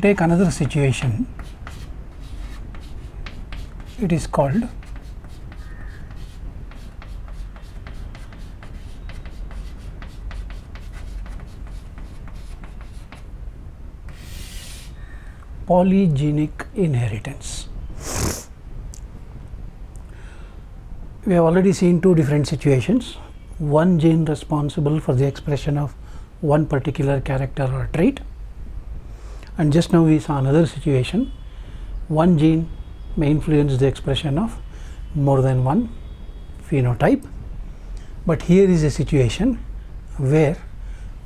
take another situation. It is called polygenic inheritance. We have already seen two different situations. One gene responsible for the expression of one particular character or trait, and just now we saw another situation. One gene may influence the expression of more than one phenotype, but here is a situation where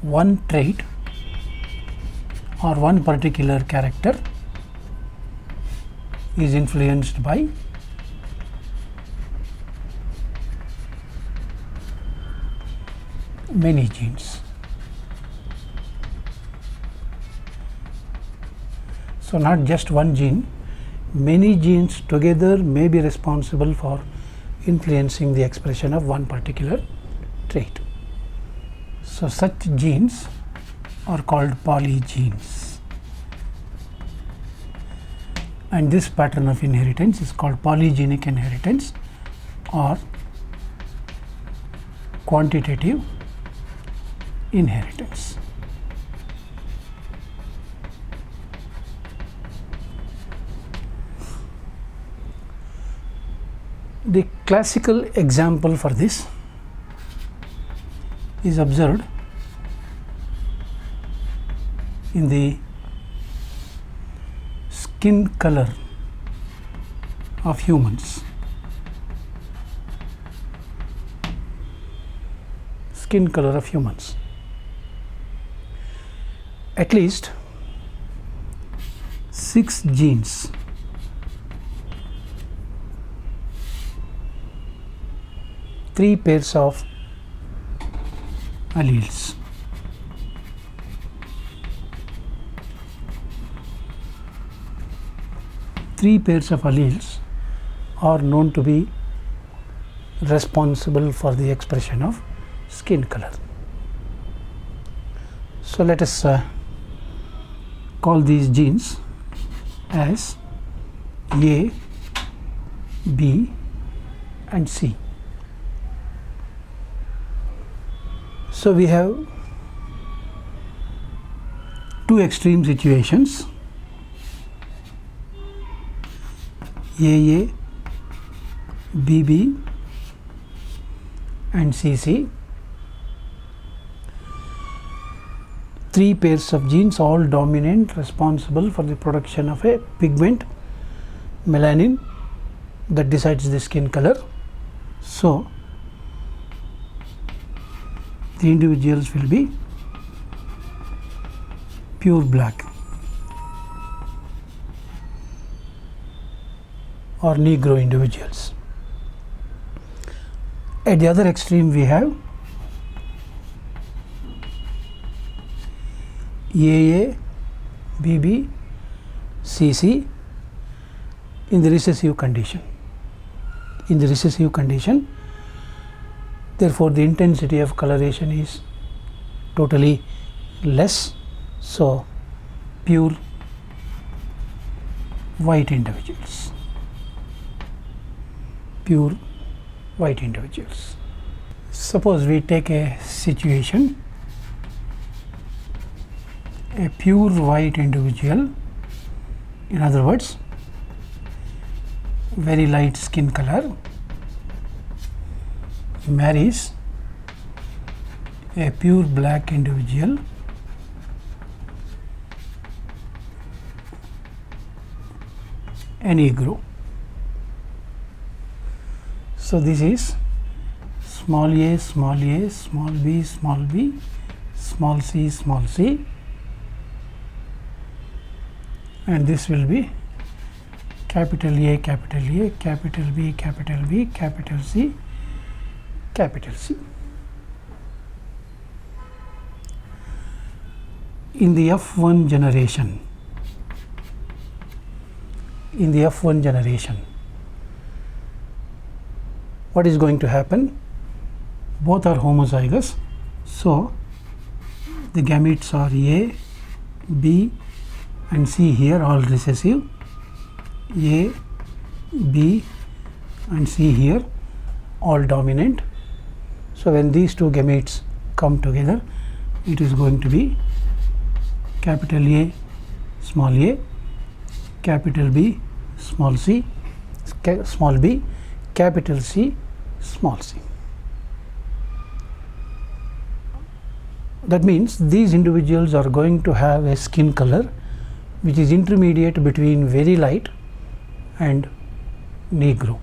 one trait or one particular character is influenced by many genes. So not just one gene, many genes together may be responsible for influencing the expression of one particular trait. So such genes are called polygenes, and this pattern of inheritance is called polygenic inheritance or quantitative inheritance. The classical example for this is observed in the skin color of humans. Skin color of humans. At least 6 genes three pairs of alleles. Three pairs of alleles are known to be responsible for the expression of skin color. So let us call these genes as A, B and C. So we have two extreme situations, AA, BB and CC. Three pairs of genes, all dominant, responsible for the production of a pigment, melanin, that decides the skin color. So the individuals will be pure black or Negro individuals. At the other extreme we have AA, BB, CC in the recessive condition. In the recessive condition, therefore the intensity of coloration is totally less, so pure white individuals. Pure white individuals. Suppose we take a situation, a pure white individual, in other words very light skin color, marries a pure black individual, a Negro. So this is small a, small b, small b, small c, and this will be capital A, capital B, capital C, capital C. In the F1 generation, what is going to happen? Both are homozygous, so the gametes are A, B and C here all recessive, A, B and C here all dominant. So when these two gametes come together, it is going to be capital A, capital B, small b, capital C, small c. That means these individuals are going to have a skin color which is intermediate between very light and negro,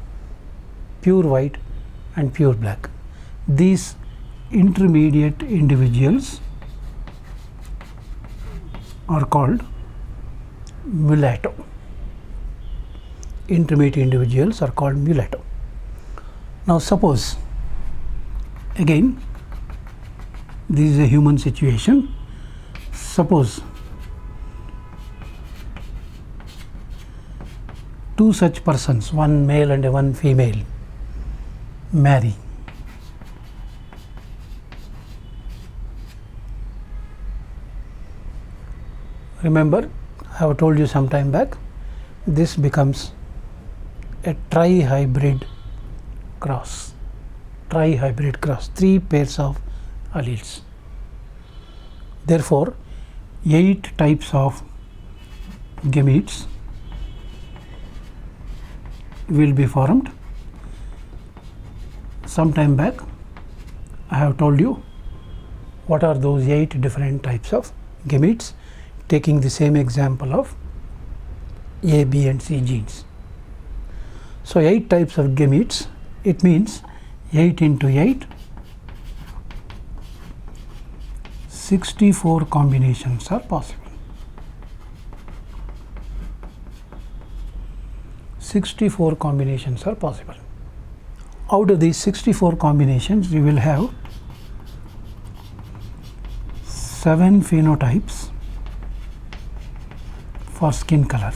pure white and pure black. These intermediate individuals are called mulatto. Intermediate individuals are called mulatto. Now suppose, again this is a human situation. Suppose two such persons, one male and one female, marry. Remember, I have told you some time back, this becomes a trihybrid cross. Trihybrid cross, 3 pairs of alleles. Therefore, 8 types of gametes will be formed. Some time back, I have told you what are those 8 different types of gametes, taking the same example of A, B and C genes. So 8 types of gametes, it means 8 into 8, 64 combinations are possible. 64 combinations are possible. Out of these 64 combinations, we will have 7 phenotypes for skin color.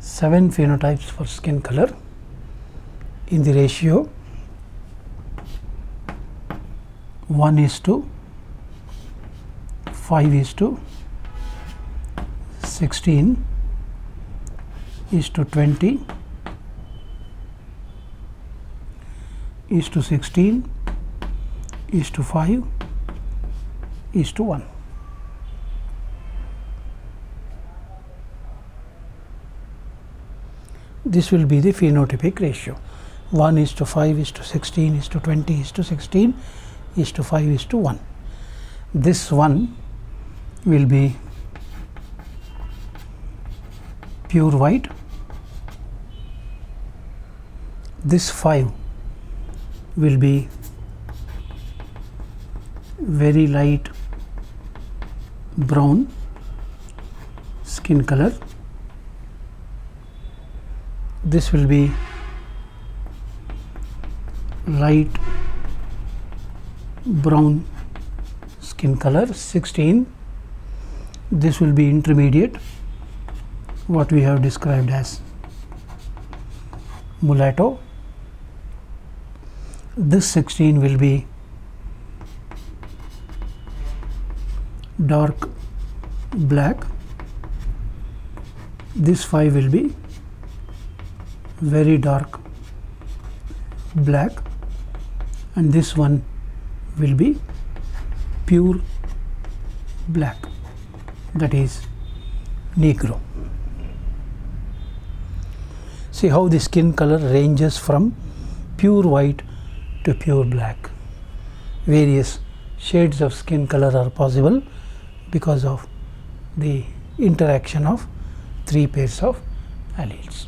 7 phenotypes for skin color in the ratio 1:5:16:20:16:5:1. This will be the phenotypic ratio. 1:5:16:20:16:5:1. This 1 will be pure white. This 5 will be very light brown skin color. This will be light brown skin color. 16. This will be intermediate, what we have described as mulatto. This 16 will be dark black. This 5 will be very dark black, and this one will be pure black, that is negro. See how the skin color ranges from pure white to pure black. Various shades of skin color are possible because of the interaction of 3 pairs of alleles.